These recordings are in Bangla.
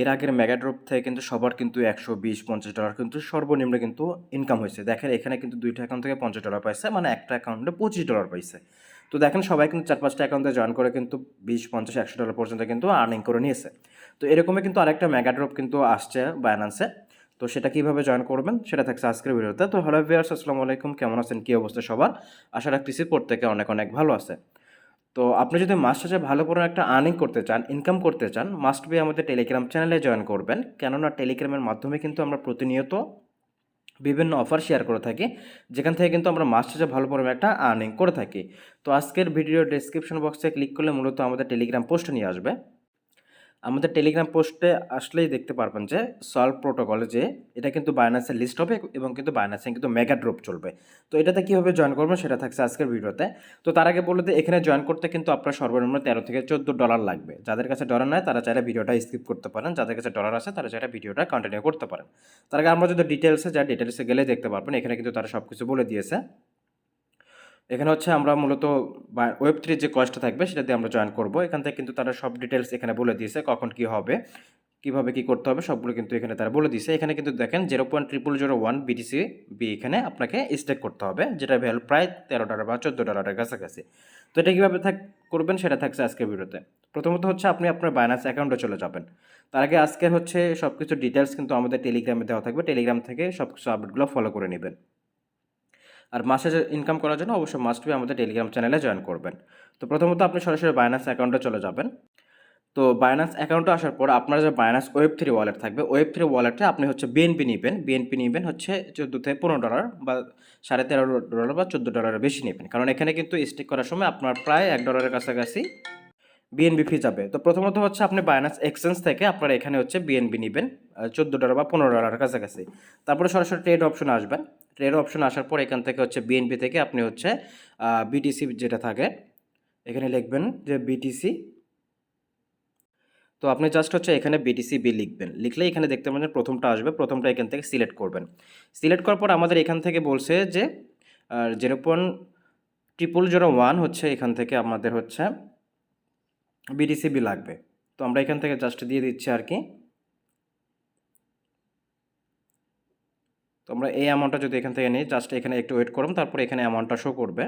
এর আগের মেগা ড্রপ থেকে কিন্তু সবার কিন্তু $120-50 কিন্তু সর্বনিম্ন কিন্তু ইনকাম হয়েছে। দেখেন এখানে কিন্তু 2টা অ্যাকাউন্ট থেকে $50 পাইছে, মানে একটা অ্যাকাউন্টে $25 পাইছে। তো দেখেন সবাই কিন্তু 4-5টা অ্যাকাউন্টে জয়েন করে কিন্তু 20, 50, $100 পর্যন্ত কিন্তু আর্নিং করে নিয়েছে। তো এরকমই কিন্তু আরেকটা মেগা ড্রপ কিন্তু আসছে বাইন্যান্সে। তো সেটা কিভাবে জয়েন করবেন সেটা থাকছে আজকের ভিডিওতে। তো হ্যালো ভিউয়ার্স, আসসালামু আলাইকুম, কেমন আছেন, কী অবস্থা সবার? আশা রাখতেছি প্রত্যেকে অনেক অনেক ভালো আছে। তো আপনি যদি মাস শেষে ভালো করে একটা আর্নিং করতে চান, ইনকাম করতে চান, মাস্ট বি আমাদের টেলিগ্রাম চ্যানেলে জয়েন করবেন। কেননা টেলিগ্রামের মাধ্যমে কিন্তু আমরা প্রতিনিয়ত বিভিন্ন অফার শেয়ার করে থাকি, যেখান থেকে কিন্তু আমরা মাস শেষে ভালো পরিমাণে একটা আর্নিং করে থাকি। তো আজকের ভিডিওর ডেসক্রিপশন বক্সে ক্লিক করলে মূলত আমাদের টেলিগ্রাম পোস্টে নিয়ে আসবে। আমাদের টেলিগ্রাম পোস্টে আসলেই দেখতে পারবেন যে সলভ প্রোটোকলে যে এটা কিন্তু বাইন্যান্সের লিস্ট হবে এবং কিন্তু বাইন্যান্সে কিন্তু মেগা ড্রপ চলবে। তো এটাতে কীভাবে জয়েন করবেন সেটা থাকছে আজকের ভিডিওতে। তো তার আগে বলে দিই, এখানে জয়েন করতে কিন্তু আপনার সর্বনিম্ন $13 থেকে $14 লাগবে। যাদের কাছে ডলার নয় তারা চাইলে ভিডিওটা স্কিপ করতে পারেন, যাদের কাছে ডলার আছে তারা চাইলে ভিডিওটা কন্টিনিউ করতে পারেন। তার আগে আমরা যদি ডিটেলসে যাই, ডিটেলসে গেলে দেখতে পারবেন এখানে কিন্তু তারা সব কিছু বলে দিয়েছে। এখানে হচ্ছে আমরা মূলত ওয়েব3 যে কয়েসটা থাকবে সেটা দিয়ে আমরা জয়েন করব। এখান থেকে কিন্তু তারা সব ডিটেলস এখানে বলে দিয়েছে, কখন কি হবে, কিভাবে কি করতে হবে সবগুলো কিন্তু এখানে তারা বলে দিয়েছে। এখানে কিন্তু দেখেন 0.0001 বিটিসি এখানে আপনাকে স্টেক করতে হবে, যেটা ভ্যালু প্রায় $13 বা $14 কাছাকাছি। তো এটা কীভাবে করবেন সেটা থাকছে আজকের ভিডিওতে। প্রথমত হচ্ছে আপনি আপনার বাইন্যান্স অ্যাকাউন্টে চলে যাবেন। তার আগে আজকের হচ্ছে সব কিছু ডিটেলস কিন্তু আমাদের টেলিগ্রামে দেওয়া থাকবে, টেলিগ্রাম থেকে সব কিছু আপডেটগুলো ফলো করে নেবেন। আর মাসে ইনকাম করার জন্য অবশ্যই মাস্ট বি আমাদের টেলিগ্রাম চ্যানেলে জয়েন করবেন। তো প্রথমত আপনি সরাসরি বাইন্যান্স অ্যাকাউন্টে চলে যাবেন। তো বাইন্যান্স অ্যাকাউন্টে আসার পর আপনার যে বাইন্যান্স ওয়েব3 ওয়ালেট থাকবে, ওয়েব3 ওয়ালেটে আপনি হচ্ছে বিএনপি নেবেন। বিএনপি নেবেন হচ্ছে $14 থেকে $15 বা $13.5 বা $14 বেশি নেবেন, কারণ এখানে কিন্তু স্টেক করার সময় আপনার প্রায় $1 কাছাকাছি বিএনবি ফি যাবে। তো প্রথমত হচ্ছে আপনি বাইন্যান্স এক্সচেঞ্জ থেকে আপনারা এখানে হচ্ছে বিএনবি নেবেন $14 বা $15 কাছাকাছি। তারপরে সরাসরি ট্রেড অপশনে আসবেন। ট্রেড অপশনে আসার পর এখান থেকে হচ্ছে বিএনপি থেকে আপনি হচ্ছে বিটিসি যেটা থাকে এখানে লিখবেন যে বিটিসি। তো আপনি জাস্ট হচ্ছে এখানে বিটিসি লিখবেন। লিখলেই এখানে দেখতে পাবেন প্রথমটা আসবে, প্রথমটা এখান থেকে সিলেক্ট করবেন। সিলেক্ট করার পর আমাদের এখান থেকে বলছে যে 0.0001 হচ্ছে এখান থেকে আমাদের হচ্ছে বিটিসি লাগবে। তো আমরা এখান থেকে জাস্ট দিয়ে দিচ্ছি আর কি। তো আমরা এই অ্যামাউন্টটা যদি এখান থেকে নিই, জাস্ট এখানে একটু ওয়েট করুন, তারপরে এখানে অ্যামাউন্টটা শো করবে।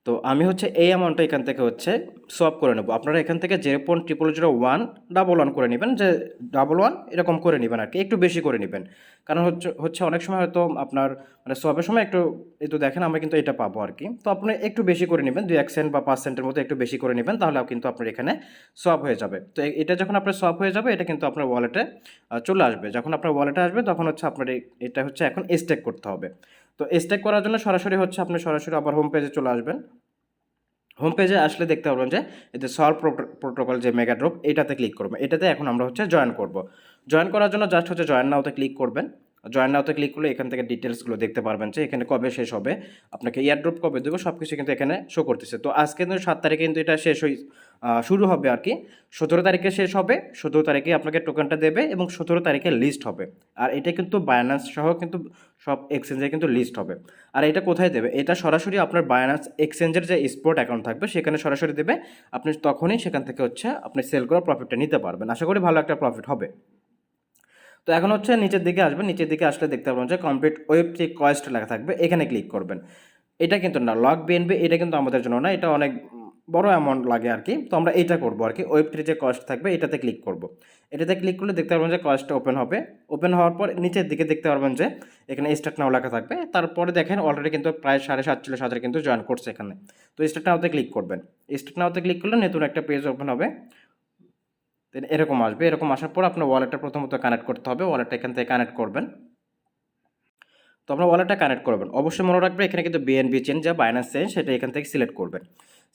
তো আমি হচ্ছে এই অ্যামাউন্টটা এখান থেকে হচ্ছে সোয়াপ করে নেব। আপনারা এখান থেকে 0.000111 করে নেবেন, যে 11 এরকম করে নেবেন আর কি, একটু বেশি করে নেবেন। কারণ হচ্ছে অনেক সময় হয়তো আপনার মানে সোয়াপের সময় একটু এই তো দেখেন আমরা কিন্তু এটা পাবো আর কি। তো আপনি একটু বেশি করে নেবেন, 2-1 সেন্ট বা 5 সেন্টের মতো একটু বেশি করে নেবেন, তাহলে কিন্তু আপনার এখানে সোয়াপ হয়ে যাবে। তো এটা যখন আপনার সোয়াপ হয়ে যাবে এটা কিন্তু আপনার ওয়ালেটে চলে আসবে। যখন আপনার ওয়ালেটে আসবে তখন হচ্ছে আপনার এটা হচ্ছে এখন স্টেক করতে হবে। তো স্টেক করার জন্য সরাসরি হচ্ছে আপনি সরাসরি আবার হোম পেজে চলে আসবেন। হোম পেজে আসলে দেখতে পারবেন যে এই যে সলভ প্রোটোকল যে মেগা ড্রপ, এটাতে ক্লিক করবেন। এটাতে এখন আমরা হচ্ছে জয়েন করব। জয়েন করার জন্য জাস্ট হচ্ছে জয়েন নাওতে ক্লিক করবেন। জয়েন নাওতে ক্লিক করলে এখান থেকে ডিটেলসগুলো দেখতে পারবেন যে এখানে কবে শেষ হবে, আপনাকে এয়ারড্রপ কবে দেবো সব কিছু কিন্তু এখানে শো করতেছে। তো আজকে কিন্তু 7 তারিখে কিন্তু এটা শুরু হবে আর কি। 17 তারিখে শেষ হবে, 17 তারিখে আপনাকে টোকেনটা দেবে এবং 17 তারিখে লিস্ট হবে। আর এটা কিন্তু বাইন্যান্স সহ কিন্তু সব এক্সচেঞ্জে কিন্তু লিস্ট হবে। আর এটা কোথায় দেবে? এটা সরাসরি আপনার বাইন্যান্স এক্সচেঞ্জের যে স্পট অ্যাকাউন্ট থাকবে সেখানে সরাসরি দেবে। আপনি তখনই সেখান থেকে হচ্ছে আপনি সেল করা প্রফিটটা নিতে পারবেন। আশা করি ভালো একটা প্রফিট হবে। তো এখন হচ্ছে নিচের দিকে আসবেন, নিচের দিকে আসলে দেখতে পাবেন যে কমপ্লিট ওয়েব3 কয়েস্ট লেখা থাকবে, এখানে ক্লিক করবেন। এটা কিন্তু না, লক বিএনবি এটা কিন্তু আমাদের জন্য না, এটা অনেক বড় অ্যামাউন্ট লাগে আর কি। তো আমরা এইটা করবো আর কি, ওয়েব3 যে কয়েস্ট থাকবে এটাতে ক্লিক করব। এটাতে ক্লিক করলে দেখতে পারবেন যে কয়েস্টটা ওপেন হবে। ওপেন হওয়ার পর নিচের দিকে দেখতে পারবেন যে এখানে স্টার্ট নাও লেখা থাকবে। তারপরে দেখেন অলরেডি কিন্তু প্রায় 47,500 কিন্তু জয়েন করছে এখানে। তো স্টার্ট নাওতে ক্লিক করবেন। স্টার্ট নাওতে ক্লিক করলে নতুন একটা পেজ ওপেন হবে। দেন এরকম আসবে, এরকম আসার পর আপনার ওয়ালেটটা প্রথমত কানেক্ট করতে হবে। ওয়ালেটটা এখান থেকে কানেক্ট করবেন। তো আপনার ওয়ালেটটা কানেক্ট করবেন। অবশ্যই মনে রাখবেন এখানে কিন্তু বিএনবি চেন যা বাইন্যান্স চেন সেটা এখান থেকে সিলেক্ট করবেন।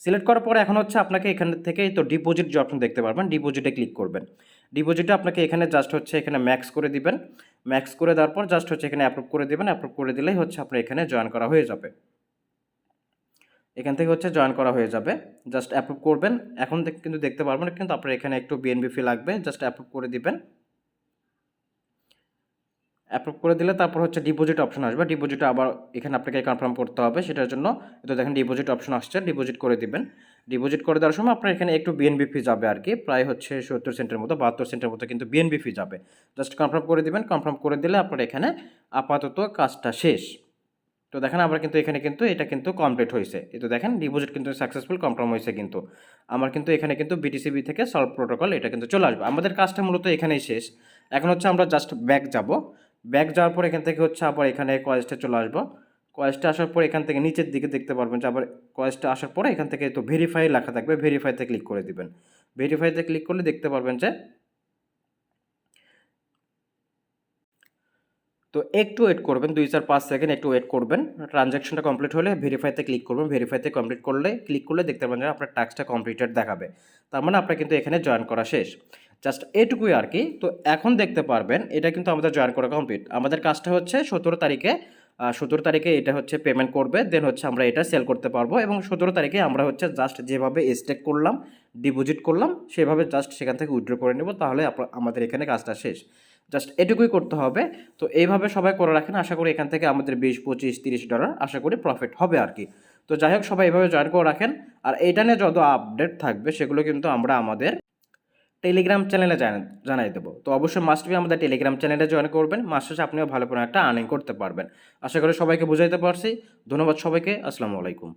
সিলেক্ট করার পরে এখন হচ্ছে আপনাকে এখান থেকে তো ডিপোজিট যে অপশন দেখতে পারবেন, ডিপোজিটে ক্লিক করবেন। ডিপোজিটে আপনাকে এখানে জাস্ট হচ্ছে এখানে ম্যাক্স করে দিবেন। ম্যাক্স করে দেওয়ার পর জাস্ট হচ্ছে এখানে অ্যাপ্রুভ করে দিবেন। অ্যাপ্রুভ করে দিলেই হচ্ছে আপনার এখানে জয়েন করা হয়ে যাবে। এখান থেকে হচ্ছে জয়েন করা হয়ে যাবে। জাস্ট অ্যাপ্রুভ করবেন। এখন কিন্তু দেখতে পারবেন কিন্তু আপনার এখানে একটু বিএনবি ফি লাগবে, জাস্ট অ্যাপ্রুভ করে দিবেন। অ্যাপ্রুভ করে দিলে তারপর হচ্ছে ডিপোজিট অপশন আসবে। ডিপোজিট আবার এখানে আপনাকে কনফার্ম করতে হবে, সেটার জন্য তো দেখেন ডিপোজিট অপশন আসছে, ডিপোজিট করে দিবেন। ডিপোজিট করে দেওয়ার সময় আপনার এখানে একটু বিএনবি ফি যাবে আর কি, প্রায় হচ্ছে 70 সেন্টের মতো 72 সেন্টের মতো কিন্তু বিএনবি ফি যাবে। জাস্ট কনফার্ম করে দিবেন, কনফার্ম করে দিলে আপনার এখানে আপাতত কাজটা শেষ। তো দেখেন আমরা কিন্তু এখানে কিন্তু এটা কিন্তু কমপ্লিট হয়েছে, এই তো দেখেন ডিপোজিট কিন্তু সাকসেসফুল কনফার্ম হয়েছে। কিন্তু আমার কিন্তু এখানে কিন্তু বিটিসিবি থেকে সলভ প্রোটোকল এটা কিন্তু চলে আসবে। আমাদের কাজটা মূলত এখানেই শেষ। এখন হচ্ছে আমরা জাস্ট ব্যাক যাব, ব্যাক যাওয়ার পর এখান থেকে হচ্ছে আবার এখানে কয়েসটা চলে আসবো। কয়েসটা আসার পর এখান থেকে নিচের দিকে দেখতে পারবেন যে আবার কয়েসটা আসার পরে এখান থেকে তো ভেরিফাই লেখা থাকবে, ভেরিফাইতে ক্লিক করে দিবেন। ভেরিফাইতে ক্লিক করলে দেখতে পারবেন যে তো একটু ওয়েট করবেন 2-4-5 সেকেন্ড একটু ওয়েট করবেন। ট্রানজ্যাকশনটা কমপ্লিট হলে ভেরিফাইতে ক্লিক করবেন, ভেরিফাইতে কমপ্লিট করলে ক্লিক করলে দেখতে পাবেন যে আপনার টাস্কটা কমপ্লিটেড দেখাবে। তার মানে আপনার কিন্তু এখানে জয়েন করা শেষ। জাস্ট এটুকুই আর কি। তো এখন দেখতে পারবেন এটা কিন্তু আমাদের জয়েন করা কমপ্লিট। আমাদের কাজটা হচ্ছে 17 তারিখে 17 তারিখে এটা হচ্ছে পেমেন্ট করবে, দেন হচ্ছে আমরা এটা সেল করতে পারবো। এবং 17 তারিখে আমরা হচ্ছে জাস্ট যেভাবে স্টেক করলাম, ডিপোজিট করলাম, সেভাবে জাস্ট সেখান থেকে উইথড্র করে নেব, তাহলে আমাদের এখানে কাজটা শেষ। জাস্ট এটুকুই করতে হবে। তো এইভাবে সবাই করে রাখেন, আশা করি এখান থেকে আমাদের 20, 25, 30 ডলার আশা করি প্রফিট হবে আর কি। তো যাই হোক, সবাই এইভাবে জয়েন করে রাখেন। আর এইটা নিয়ে যত আপডেট থাকবে সেগুলো কিন্তু আমরা আমাদের টেলিগ্রাম চ্যানেলে জানাই দেবো। তো অবশ্যই মাস্ট বি আমাদের টেলিগ্রাম চ্যানেলে জয়েন করবেন, মাস শেষে আপনিও ভালো কোনো একটা আর্নিং করতে পারবেন। আশা করি সবাইকে বুঝাইতে পারছি। ধন্যবাদ সবাইকে, আসসালামু আলাইকুম।